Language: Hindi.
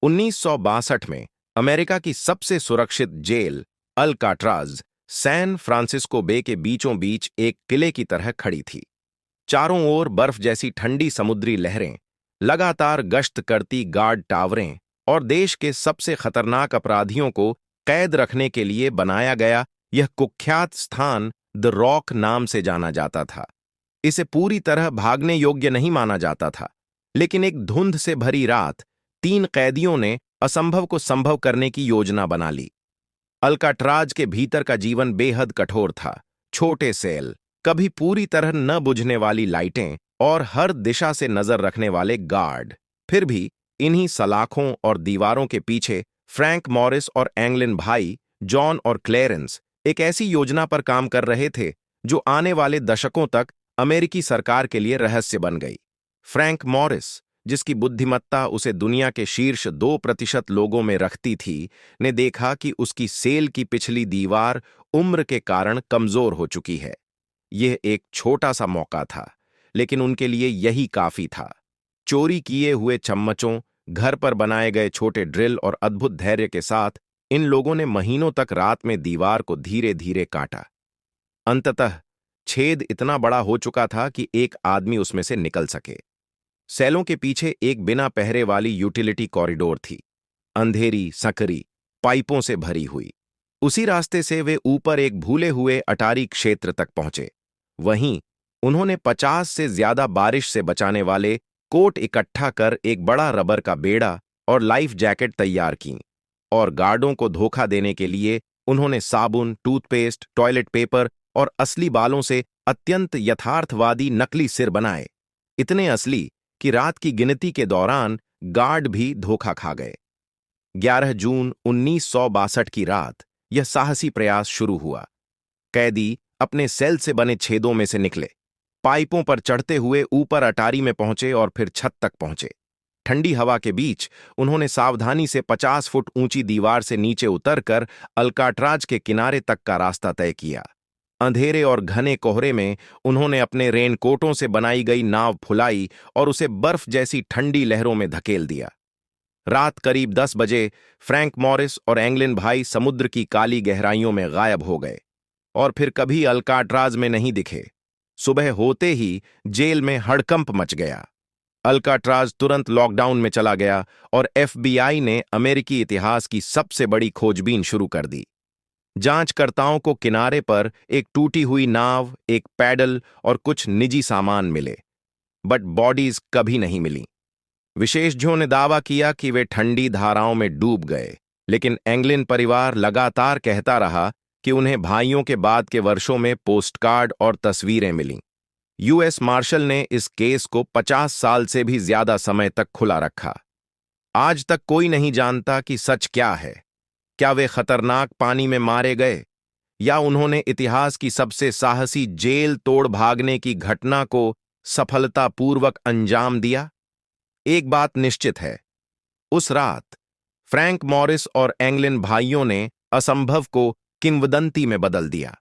1962 में अमेरिका की सबसे सुरक्षित जेल अल्काट्राज सैन फ्रांसिस्को बे के बीचों बीच एक किले की तरह खड़ी थी। चारों ओर बर्फ जैसी ठंडी समुद्री लहरें, लगातार गश्त करती गार्ड टावरें और देश के सबसे खतरनाक अपराधियों को कैद रखने के लिए बनाया गया यह कुख्यात स्थान द रॉक नाम से जाना जाता था। इसे पूरी तरह भागने योग्य नहीं माना जाता था, लेकिन एक धुंध से भरी रात 3 कैदियों ने असंभव को संभव करने की योजना बना ली। अल्काट्राज के भीतर का जीवन बेहद कठोर था। छोटे सेल, कभी पूरी तरह न बुझने वाली लाइटें और हर दिशा से नजर रखने वाले गार्ड। फिर भी इन्हीं सलाखों और दीवारों के पीछे फ्रैंक मॉरिस और एंगलिन भाई जॉन और क्लेरेंस एक ऐसी योजना पर काम कर रहे थे जो आने वाले दशकों तक अमेरिकी सरकार के लिए रहस्य बन गई। फ्रैंक मॉरिस, जिसकी बुद्धिमत्ता उसे दुनिया के शीर्ष 2% लोगों में रखती थी, ने देखा कि उसकी सेल की पिछली दीवार उम्र के कारण कमजोर हो चुकी है। यह एक छोटा सा मौका था, लेकिन उनके लिए यही काफी था। चोरी किए हुए चम्मचों, घर पर बनाए गए छोटे ड्रिल और अद्भुत धैर्य के साथ इन लोगों ने महीनों तक रात में दीवार को धीरे धीरे काटा। अंततः छेद इतना बड़ा हो चुका था कि एक आदमी उसमें से निकल सके। सेलों के पीछे एक बिना पहरे वाली यूटिलिटी कॉरिडोर थी, अंधेरी, संकरी, पाइपों से भरी हुई। उसी रास्ते से वे ऊपर एक भूले हुए अटारी क्षेत्र तक पहुंचे। वहीं उन्होंने 50 से ज्यादा बारिश से बचाने वाले कोट इकट्ठा कर एक बड़ा रबर का बेड़ा और लाइफ जैकेट तैयार की, और गार्डों को धोखा देने के लिए उन्होंने साबुन, टूथपेस्ट, टॉयलेट पेपर और असली बालों से अत्यंत यथार्थवादी नकली सिर बनाए। इतने असली कि रात की गिनती के दौरान गार्ड भी धोखा खा गए। 11 जून 1962 की रात यह साहसी प्रयास शुरू हुआ। कैदी अपने सेल से बने छेदों में से निकले, पाइपों पर चढ़ते हुए ऊपर अटारी में पहुंचे और फिर छत तक पहुंचे। ठंडी हवा के बीच उन्होंने सावधानी से 50 फुट ऊंची दीवार से नीचे उतरकर अल्काट्राज के किनारे तक का रास्ता तय किया। अंधेरे और घने कोहरे में उन्होंने अपने रेनकोटों से बनाई गई नाव फुलाई और उसे बर्फ जैसी ठंडी लहरों में धकेल दिया। रात करीब 10 बजे फ्रैंक मॉरिस और एंगलिन भाई समुद्र की काली गहराइयों में गायब हो गए और फिर कभी अल्काट्राज में नहीं दिखे। सुबह होते ही जेल में हड़कंप मच गया। अल्काट्राज तुरंत लॉकडाउन में चला गया और FBI ने अमेरिकी इतिहास की सबसे बड़ी खोजबीन शुरू कर दी। जांचकर्ताओं को किनारे पर एक टूटी हुई नाव, एक पैडल और कुछ निजी सामान मिले, बट बॉडीज कभी नहीं मिली। विशेषज्ञों ने दावा किया कि वे ठंडी धाराओं में डूब गए, लेकिन एंगलिन परिवार लगातार कहता रहा कि उन्हें भाइयों के बाद के वर्षों में पोस्टकार्ड और तस्वीरें मिलीं। US मार्शल ने इस केस को 50 साल से भी ज्यादा समय तक खुला रखा। आज तक कोई नहीं जानता कि सच क्या है। क्या वे खतरनाक पानी में मारे गए, या उन्होंने इतिहास की सबसे साहसी जेल तोड़ भागने की घटना को सफलतापूर्वक अंजाम दिया? एक बात निश्चित है, उस रात फ्रैंक मॉरिस और एंगलिन भाइयों ने असंभव को किंवदंती में बदल दिया।